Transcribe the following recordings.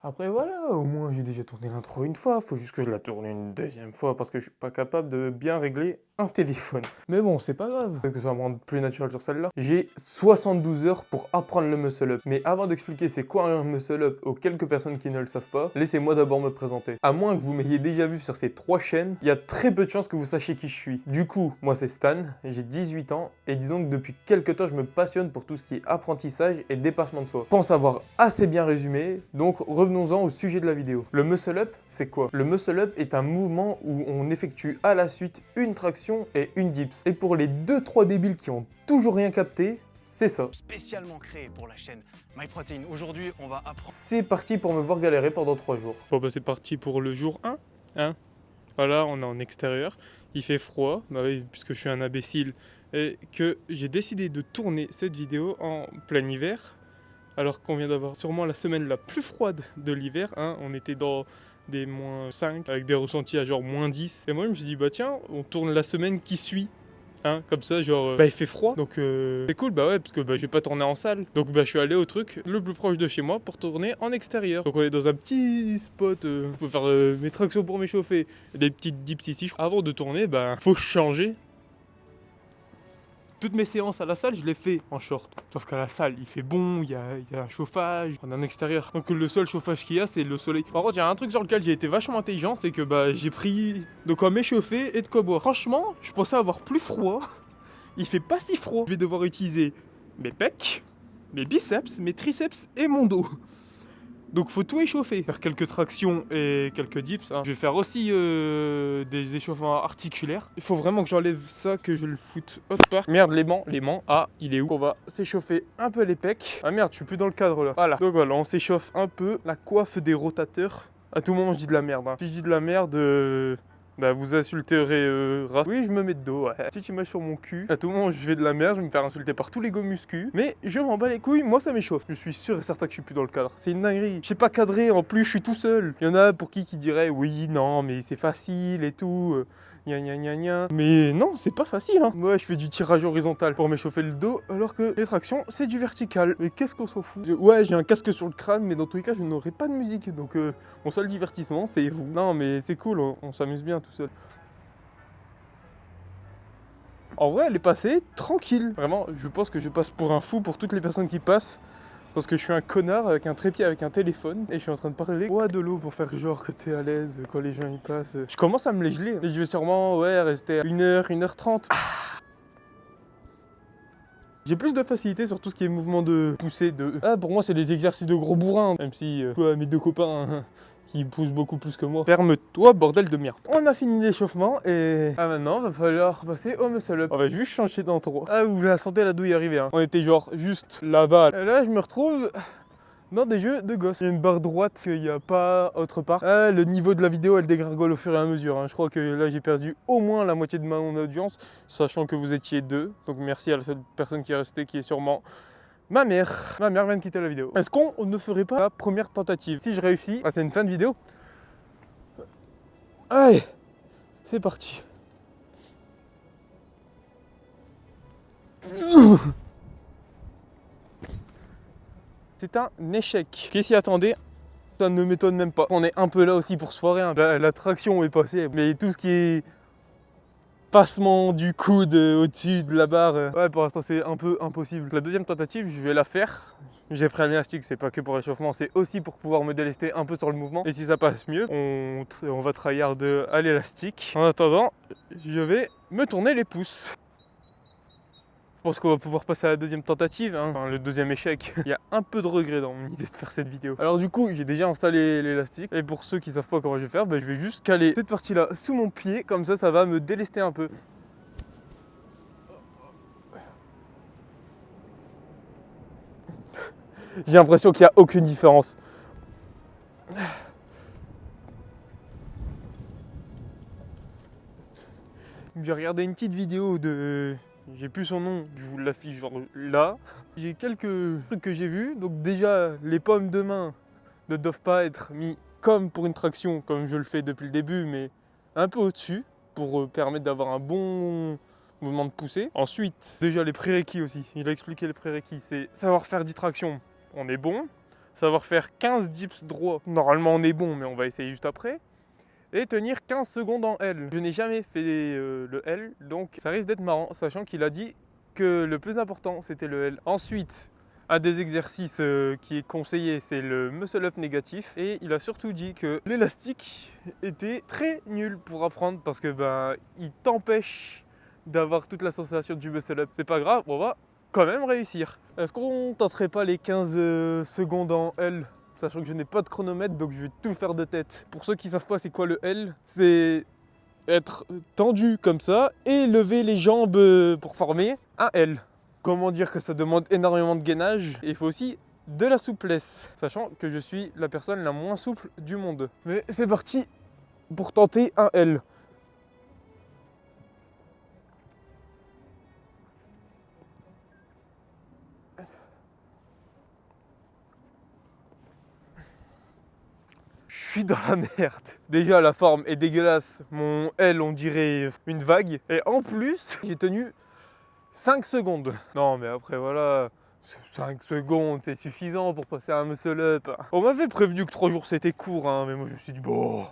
Après voilà, au moins j'ai déjà tourné l'intro une fois, faut juste que je la tourne une deuxième fois parce que je suis pas capable de bien régler un téléphone. Mais bon, c'est pas grave, peut-être que ça va me rendre plus naturel sur celle-là. J'ai 72 heures pour apprendre le muscle up. Mais avant d'expliquer c'est quoi un muscle up aux quelques personnes qui ne le savent pas, laissez-moi d'abord me présenter. À moins que vous m'ayez déjà vu sur ces 3 chaînes, il y a très peu de chances que vous sachiez qui je suis. Du coup, moi c'est Stan, j'ai 18 ans et disons que depuis quelques temps je me passionne pour tout ce qui est apprentissage et dépassement de soi. Je pense avoir assez bien résumé, donc revenons-en au sujet de la vidéo. Le muscle up, c'est quoi? Le muscle up est un mouvement où on effectue à la suite une traction et une dips. Et pour les 2-3 débiles qui ont toujours rien capté, c'est ça. Spécialement créé pour la chaîne MyProtein. Aujourd'hui, on va apprendre. C'est parti pour me voir galérer pendant 3 jours. Bon bah c'est parti pour le jour 1. Voilà, on est en extérieur, il fait froid, bah oui, puisque je suis un imbécile, et que j'ai décidé de tourner cette vidéo en plein hiver, alors qu'on vient d'avoir sûrement la semaine la plus froide de l'hiver, on était dans des moins 5, avec des ressentis à genre moins 10, et moi je me suis dit bah tiens, on tourne la semaine qui suit. Comme ça, genre, il fait froid, donc c'est cool, bah ouais, parce que je vais pas tourner en salle. Donc je suis allé au truc le plus proche de chez moi pour tourner en extérieur. Donc on est dans un petit spot, je peux faire mes tractions pour m'échauffer, des petites dips ici. Avant de tourner, faut changer. Toutes mes séances à la salle, je les fais en short. Sauf qu'à la salle, il fait bon, il y a un chauffage, on est en extérieur. Donc le seul chauffage qu'il y a, c'est le soleil. Par contre, il y a un truc sur lequel j'ai été vachement intelligent, c'est que j'ai pris de quoi m'échauffer et de quoi boire. Franchement, je pensais avoir plus froid. Il fait pas si froid. Je vais devoir utiliser mes pecs, mes biceps, mes triceps et mon dos. Donc faut tout échauffer. Faire quelques tractions et quelques dips. Je vais faire aussi des échauffements articulaires. Il faut vraiment que j'enlève ça, que je le foute autre part. Merde, l'aimant. Ah, il est où? On va s'échauffer un peu les pecs. Ah merde, je suis plus dans le cadre là. Voilà. Donc voilà, on s'échauffe un peu. La coiffe des rotateurs. À tout moment, je dis de la merde. Si je dis de la merde, vous insulterez Oui, je me mets de dos, ouais. Petite image sur mon cul. À tout moment, je fais de la merde, je vais me faire insulter par tous les go muscu. Mais je m'en bats les couilles, moi ça m'échauffe. Je suis sûr et certain que je suis plus dans le cadre. C'est une dinguerie. Je sais pas cadrer, en plus je suis tout seul. Il y en a pour qui dirait oui, non, mais c'est facile et tout. Gna gna gna gna. Mais non, c'est pas facile, Ouais, je fais du tirage horizontal pour m'échauffer le dos, alors que les tractions, c'est du vertical. Mais qu'est-ce qu'on s'en fout? Ouais, j'ai un casque sur le crâne, mais dans tous les cas, je n'aurai pas de musique. Donc, mon seul divertissement, c'est vous. Non, mais c'est cool, on s'amuse bien tout seul. En vrai, elle est passée tranquille. Vraiment, je pense que je passe pour un fou pour toutes les personnes qui passent. Parce que je suis un connard avec un trépied, avec un téléphone, et je suis en train de parler de l'eau pour faire genre que t'es à l'aise quand les gens y passent. Je commence à me les geler. Et je vais sûrement rester 1h, 1h30. J'ai plus de facilité sur tout ce qui est mouvement de poussée de... pour moi c'est des exercices de gros bourrin. Même si mes deux copains qui poussent beaucoup plus que moi. Ferme-toi, bordel de merde. On a fini l'échauffement et... maintenant va falloir passer au muscle up. On va juste changer d'endroit. Vous la sentez la douille arriver. On était genre juste là-bas. Et là je me retrouve dans des jeux de gosses. Il y a une barre droite qu'il n'y a pas autre part. Le niveau de la vidéo elle dégringole au fur et à mesure. Je crois que là j'ai perdu au moins la moitié de mon audience, sachant que vous étiez 2. Donc merci à la seule personne qui est restée, qui est sûrement ma mère. Ma mère vient de quitter la vidéo. Est-ce qu'on ne ferait pas la première tentative? Si je réussis, c'est une fin de vidéo. Allez, c'est parti. C'est un échec. Qui s'y attendait? Ça ne m'étonne même pas. On est un peu là aussi pour se foirer. La traction est passée, mais tout ce qui est passement du coude au-dessus de la barre, pour l'instant c'est un peu impossible. La deuxième tentative, je vais la faire. J'ai pris un élastique, c'est pas que pour l'échauffement, c'est aussi pour pouvoir me délester un peu sur le mouvement. Et si ça passe mieux, on va tryhard à l'élastique. En attendant, je vais me tourner les pouces. Je pense qu'on va pouvoir passer à la deuxième tentative, Enfin, le deuxième échec. Il y a un peu de regret dans mon idée de faire cette vidéo. Alors du coup, j'ai déjà installé l'élastique. Et pour ceux qui savent pas comment je vais faire, je vais juste caler cette partie-là sous mon pied. Comme ça va me délester un peu. J'ai l'impression qu'il n'y a aucune différence. J'ai regardé une petite vidéo de... J'ai plus son nom, je vous l'affiche genre là. J'ai quelques trucs que j'ai vus. Donc déjà, les pommes de main ne doivent pas être mis comme pour une traction, comme je le fais depuis le début, mais un peu au-dessus, pour permettre d'avoir un bon mouvement de poussée. Ensuite, déjà les prérequis aussi. Il a expliqué les prérequis, c'est savoir faire 10 tractions, on est bon. savoir faire 15 dips droits. Normalement on est bon, mais on va essayer juste après. Et tenir 15 secondes en L. Je n'ai jamais fait le L, donc ça risque d'être marrant, sachant qu'il a dit que le plus important c'était le L. Ensuite, un des exercices qui est conseillé, c'est le muscle up négatif. Et il a surtout dit que l'élastique était très nul pour apprendre parce que il t'empêche d'avoir toute la sensation du muscle up. C'est pas grave, on va quand même réussir. Est-ce qu'on tenterait pas les 15 secondes en L? Sachant que je n'ai pas de chronomètre, donc je vais tout faire de tête. Pour ceux qui ne savent pas c'est quoi le L, c'est être tendu comme ça et lever les jambes pour former un L. Comment dire que ça demande énormément de gainage et il faut aussi de la souplesse. Sachant que je suis la personne la moins souple du monde. Mais c'est parti pour tenter un L. Je suis dans la merde. Déjà la forme est dégueulasse, mon L on dirait une vague. Et en plus, j'ai tenu 5 secondes. Non mais après voilà, 5 secondes c'est suffisant pour passer un muscle up. On m'avait prévenu que 3 jours c'était court, hein, mais moi je me suis dit bon,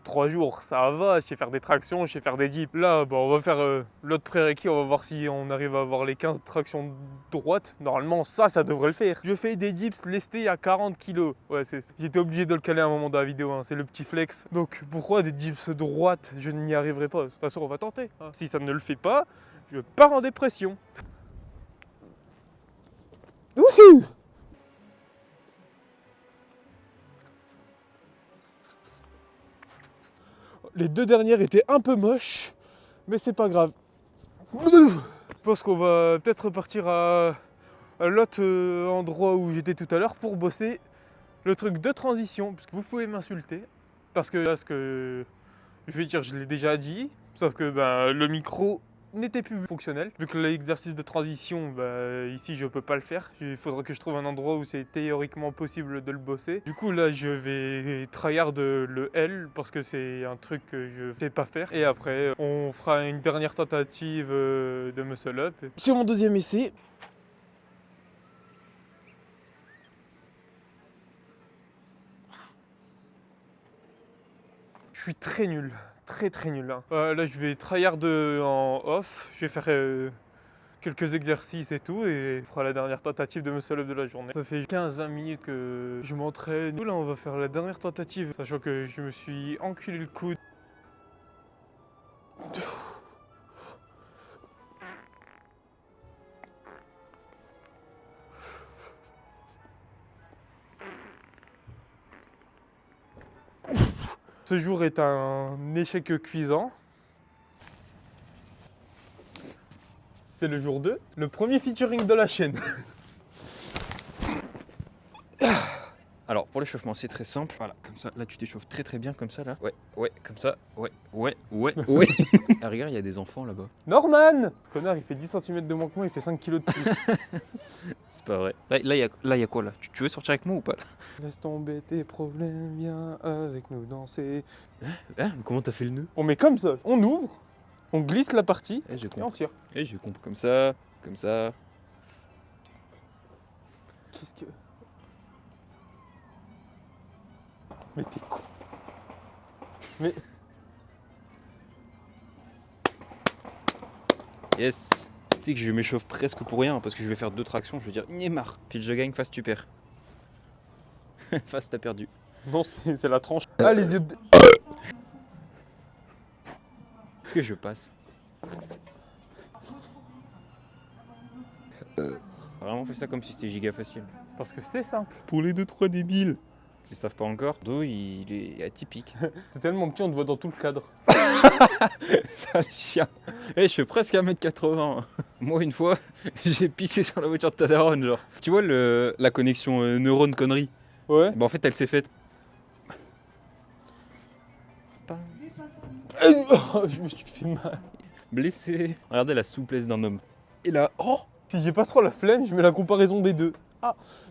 3 jours ça va, je sais faire des tractions, je sais faire des dips. Là on va faire l'autre prérequis, on va voir si on arrive à avoir les 15 tractions droites. Normalement ça devrait le faire. Je fais des dips lestés à 40 kg. Ouais, j'étais obligé de le caler à un moment de la vidéo, hein. C'est le petit flex. Donc pourquoi des dips droites? Je n'y arriverai pas. De toute façon on va tenter, hein. Si ça ne le fait pas, je pars en dépression. Wouhou! Les 2 dernières étaient un peu moches, mais c'est pas grave. Je pense qu'on va peut-être repartir à l'autre endroit où j'étais tout à l'heure pour bosser le truc de transition, puisque vous pouvez m'insulter, parce que là ce que je vais dire je l'ai déjà dit, sauf que le micro n'était plus fonctionnel. Vu que l'exercice de transition, ici je peux pas le faire. Il faudra que je trouve un endroit où c'est théoriquement possible de le bosser. Du coup là je vais tryhard le L parce que c'est un truc que je sais pas faire. Et après on fera une dernière tentative de muscle up. C'est mon deuxième essai. Je suis très nul. Très nul. Hein. Là je vais tryhard en off, je vais faire quelques exercices et tout et on fera la dernière tentative de muscle up de la journée. Ça fait 15-20 minutes que je m'entraîne. Là on va faire la dernière tentative, sachant que je me suis enculé le coude. Ce jour est un échec cuisant. C'est le jour 2, le premier featuring de la chaîne. Alors pour l'échauffement c'est très simple, voilà, comme ça, là tu t'échauffes très bien comme ça là. Ouais, comme ça, ouais. À rigueur il y a des enfants là-bas. Norman! Ce connard il fait 10 cm de moins que moi, il fait 5 kg de plus. C'est pas vrai. Là y a quoi là? Tu veux sortir avec moi ou pas là? Laisse tomber tes problèmes, viens avec nous danser. Hein? Mais comment t'as fait le nœud? On met comme ça, on ouvre, on glisse la partie J'ai et on compris. tire. J'ai compris comme ça. Qu'est-ce que... Mais t'es con. Mais... Yes. Tu sais que je m'échauffe presque pour rien parce que je vais faire 2 tractions, je vais dire il est marre. Puis je gagne, face tu perds. Face t'as perdu. Non, c'est la tranche. Ah, les yeux de... Est-ce que je passe? Vraiment fait ça comme si c'était giga facile. Parce que c'est simple. Pour les 2-3 débiles qui ne savent pas encore, dos il est atypique. C'est tellement petit, on te voit dans tout le cadre. Sale chien. Je fais presque 1m80. Moi une fois, j'ai pissé sur la voiture de ta daronne, genre. Tu vois la connexion neurone-connerie? Ouais. En fait elle s'est faite. Je me suis fait mal. Blessé. Regardez la souplesse d'un homme. Et là, oh! Si j'ai pas trop la flemme, je mets la comparaison des deux.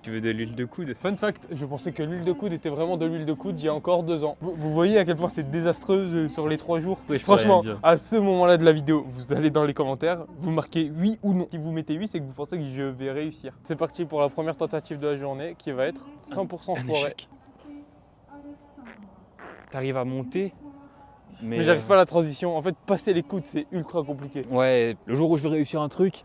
Tu veux de l'huile de coude? Fun fact, je pensais que l'huile de coude était vraiment de l'huile de coude il y a encore 2 ans. Vous voyez à quel point c'est désastreux sur les 3 jours. Oui, je peux Franchement, rien dire. à ce moment-là de la vidéo, vous allez dans les commentaires, vous marquez oui ou non. Si vous mettez oui, c'est que vous pensez que je vais réussir. C'est parti pour la première tentative de la journée qui va être 100% Un foirée. échec. T'arrives à monter, Mais j'arrive pas à la transition. En fait, passer les coudes, c'est ultra compliqué. Ouais, le jour où je vais réussir un truc.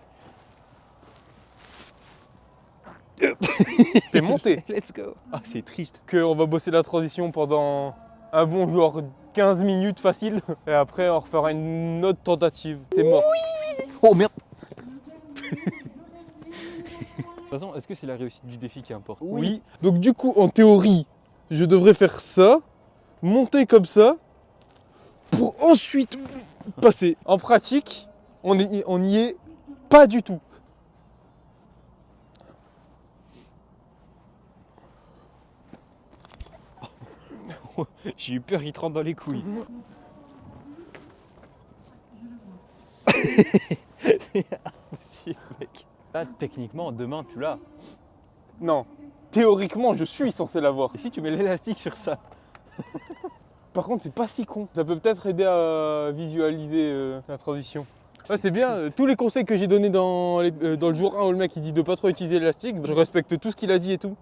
T'es monté. Let's go. Ah, c'est triste. Qu'on va bosser la transition pendant un bon genre 15 minutes facile. Et après, on refera une autre tentative. C'est mort. Oh merde. De toute façon, est-ce que c'est la réussite du défi qui importe? Oui. Donc du coup, en théorie, je devrais faire ça, monter comme ça, pour ensuite passer. En pratique, on n'y est pas du tout. J'ai eu peur, il te rentre dans les couilles. C'est impossible, mec. Là, techniquement, demain, tu l'as. Non. Théoriquement, je suis censé l'avoir. Et si tu mets l'élastique sur ça? Par contre, c'est pas si con. Ça peut peut-être aider à visualiser la transition. Ouais, c'est bien. triste. Tous les conseils que j'ai donnés dans le jour 1 où le mec il dit de pas trop utiliser l'élastique, je respecte tout ce qu'il a dit et tout.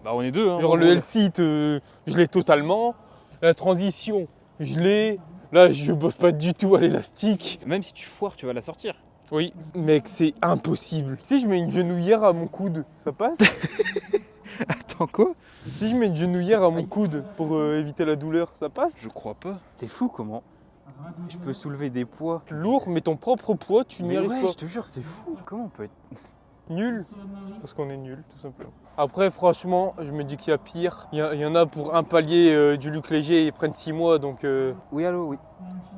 Bah, on est deux, hein. Genre le L-sit, je l'ai totalement. La transition, je l'ai. Là, je bosse pas du tout à l'élastique. Même si tu foires, tu vas la sortir. Oui, mec, c'est impossible. Si je mets une genouillère à mon coude, ça passe? Attends, quoi? Si je mets une genouillère à mon coude pour éviter la douleur, ça passe? Je crois pas. C'est fou comment je peux soulever des poids. Lourd, mais ton propre poids, tu n'y Mais arrives ouais, pas. je te jure, c'est fou. Comment on peut être. Nul. Parce qu'on est nul, tout simplement. Après, franchement, je me dis qu'il y a pire. Il y en a pour un palier du Luc Léger, ils prennent 6 mois, donc... Oui, allô, oui.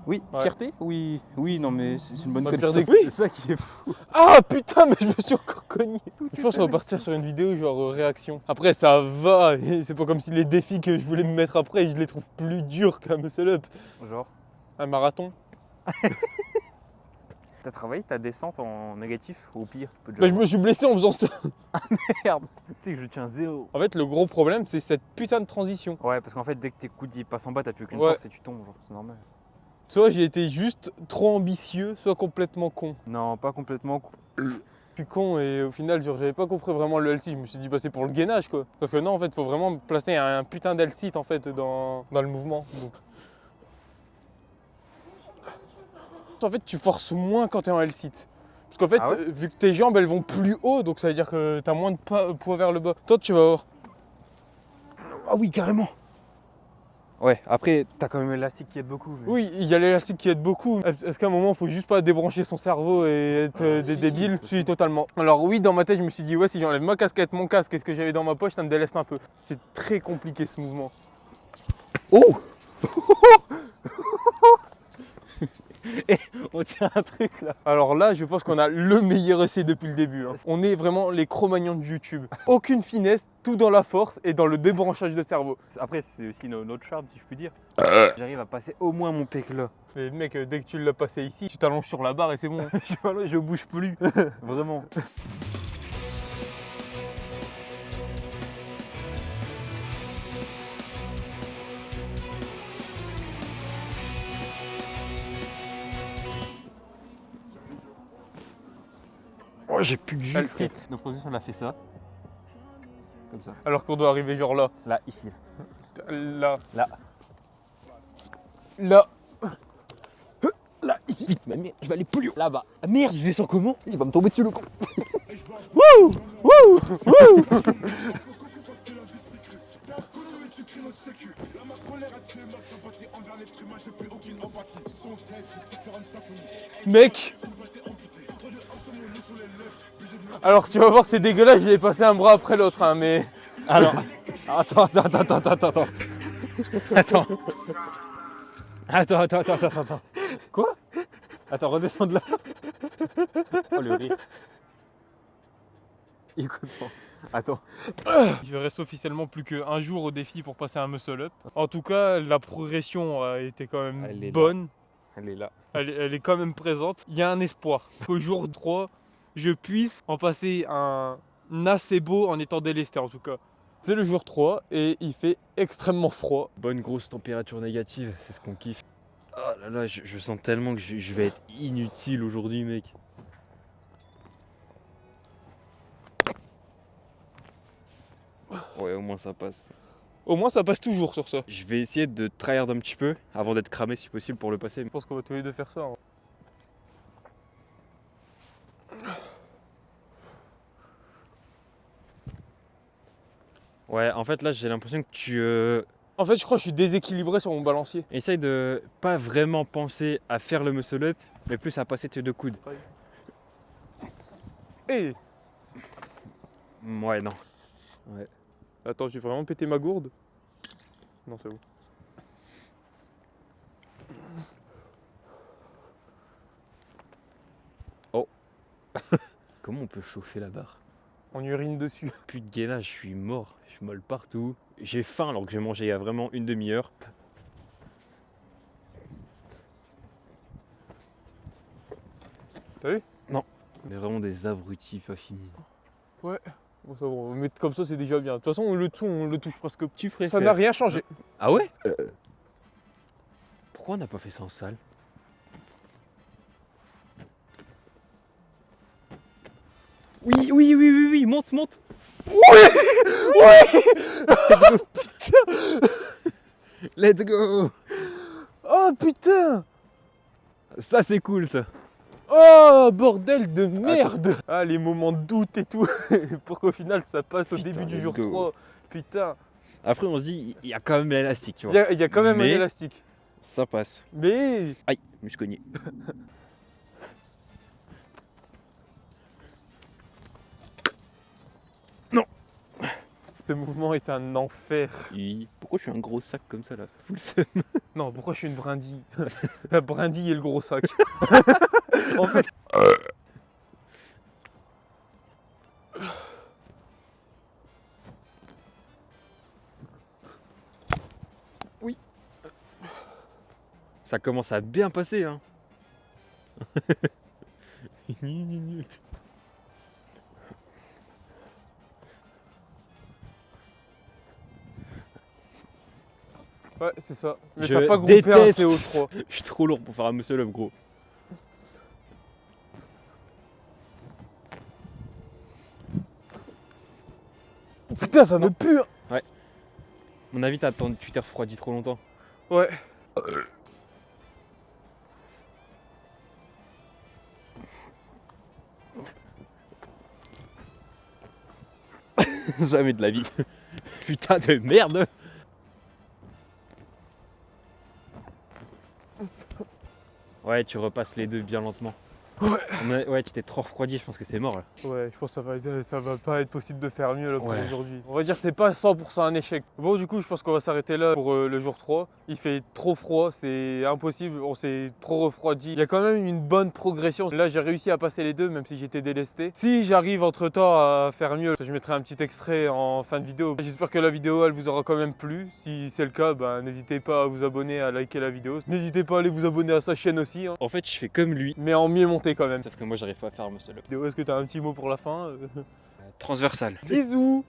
Oui, Ouais. fierté? Oui, oui, non, mais c'est une bonne Bah, connaissance. pire des- C'est ça qui est fou. Ah putain, mais je me suis encore cogné. Je pense qu'on va partir sur une vidéo genre réaction. Après, ça va. C'est pas comme si les défis que je voulais me mettre après, je les trouve plus durs qu'un muscle up. Genre, Un marathon. t'as travaillé ta descente en négatif ou au pire? Tu peux Bah, je me suis blessé en faisant ça. Merde. Tu sais que je tiens 0. En fait, le gros problème, c'est cette putain de transition. Ouais, parce qu'en fait, dès que tes coudes ils passent en bas, t'as plus qu'une Ouais. force et tu tombes, genre, c'est normal. Soit j'ai été juste trop ambitieux, soit complètement con. Non, pas complètement. Je suis con et au final, genre, j'avais pas compris vraiment le L-sit. Je me suis dit, bah, c'est pour le gainage quoi. Parce que non, en fait, faut vraiment placer un putain d'L-sit en fait dans le mouvement. Donc. En fait, tu forces moins quand t'es en L-sit. Parce qu'en fait, Ah ouais vu que tes jambes elles vont plus haut, donc ça veut dire que t'as moins de poids vers le bas. Toi, tu vas voir. Ah oui, carrément. Ouais, après, t'as quand même l'élastique qui aide beaucoup. mais- Oui, il y a l'élastique qui aide beaucoup. Est-ce qu'à un moment, il faut juste pas débrancher son cerveau et être Si, débile? si. Si, totalement. Alors oui, dans ma tête, je me suis dit, ouais, si j'enlève ma casquette, mon casque et ce que j'avais dans ma poche, ça me déleste un peu. C'est très compliqué ce mouvement. Oh. On tient un truc là. Alors là, je pense qu'on a le meilleur essai depuis le début. Hein. On est vraiment les Cro-Magnons de YouTube. Aucune finesse, tout dans la force et dans le débranchage de cerveau. Après, c'est aussi notre charme, si je puis dire. J'arrive à passer au moins mon pec là. Mais mec, dès que tu l'as passé ici, tu t'allonges sur la barre et c'est bon. Je bouge plus. Vraiment. Oh, j'ai plus de jus. Elle frère. cite. Notre position, on a fait ça. Comme ça. Alors qu'on doit arriver genre là. Là, ici. Là. Là. Là. Là, ici. Vite, ma merde, je vais aller plus haut. Là-bas. Ah merde, je descends comment? Il va me tomber dessus le con. Mec. Alors tu vas voir, c'est dégueulasse, j'ai passé un bras après l'autre, hein, mais... Alors, attends. Attends. Quoi? Attends, redescends de là. Oh le rire. Écoute, attends. Il reste officiellement plus qu'un jour au défi pour passer un muscle up. En tout cas, la progression a été quand même Elle est là. bonne. Elle est là. Elle est quand même présente. Il y a un espoir qu'au jour 3, je puisse en passer un assez beau en étant délesté en tout cas. C'est le jour 3 et il fait extrêmement froid. Bonne grosse température négative, c'est ce qu'on kiffe. Oh là là, je sens tellement que je vais être inutile aujourd'hui, mec. Ouais, au moins ça passe. Au moins ça passe toujours sur ça. Je vais essayer de tryhard un petit peu avant d'être cramé si possible pour le passer. Je pense qu'on va tous les deux faire ça. Hein. Ouais, en fait là j'ai l'impression que tu En fait je crois que je suis déséquilibré sur mon balancier. essayes de pas vraiment penser à faire le muscle up, mais plus à passer tes deux coudes. Hé Ouais, non. Attends, j'ai vraiment pété ma gourde. Non, c'est bon. Comment on peut chauffer la barre? On urine dessus. Plus de gainage, je suis mort, je suis molle partout. J'ai faim alors que j'ai mangé il y a vraiment une demi-heure. T'as vu? On est vraiment des abrutis pas finis. Ouais. Bon, ça va, mais comme ça c'est déjà bien. De toute façon, le tout, on le touche presque. Tu Ça préfères? n'a rien changé. Ah ouais? Pourquoi on n'a pas fait ça en salle? Oui, monte, monte. Let's go. Oh putain! Ça c'est cool ça. Oh bordel de merde! Ah, les moments de doute et tout. Pour qu'au final ça passe au Putain, début du let's jour go. 3. Putain. Après on se dit, il y a quand même l'élastique, tu Il vois. y a quand même un Mais- élastique. Ça passe. Mais Aïe, je me suis cogné. ce mouvement est un enfer. Oui. Pourquoi je suis un gros sac comme ça là? Ça fout le seum. Non, pourquoi je suis une brindille? La brindille et le gros sac. En fait. Oui. Ça commence à bien passer, hein. Ouais, c'est ça. Mais Je t'as pas groupé un déteste. CO3. Je suis trop lourd pour faire un muscle up, gros. Putain, ça me pue! Mon avis, tu t'es refroidi trop longtemps. Ouais. Jamais de la vie. Putain de merde. Ouais, tu repasses les deux bien lentement. Ouais. Ouais, tu t'es trop refroidi, je pense que c'est mort là. Ouais, je pense que ça va pas être possible de faire mieux là pour Ouais. aujourd'hui. On va dire que c'est pas 100% un échec. Bon, du coup, je pense qu'on va s'arrêter là pour le jour 3. Il fait trop froid, c'est impossible, on s'est trop refroidi. Il y a quand même une bonne progression. Là, j'ai réussi à passer les deux, même si j'étais délesté. Si j'arrive entre temps à faire mieux, je mettrai un petit extrait en fin de vidéo. J'espère que la vidéo, elle vous aura quand même plu. Si c'est le cas, n'hésitez pas à vous abonner, à liker la vidéo. N'hésitez pas à aller vous abonner à sa chaîne aussi, hein. En fait, je fais comme lui. Mais en mieux monté quand même. Sauf que moi, j'arrive pas à faire un muscle up. Est-ce que tu as un petit mot pour la fin? Transversal. Bisous!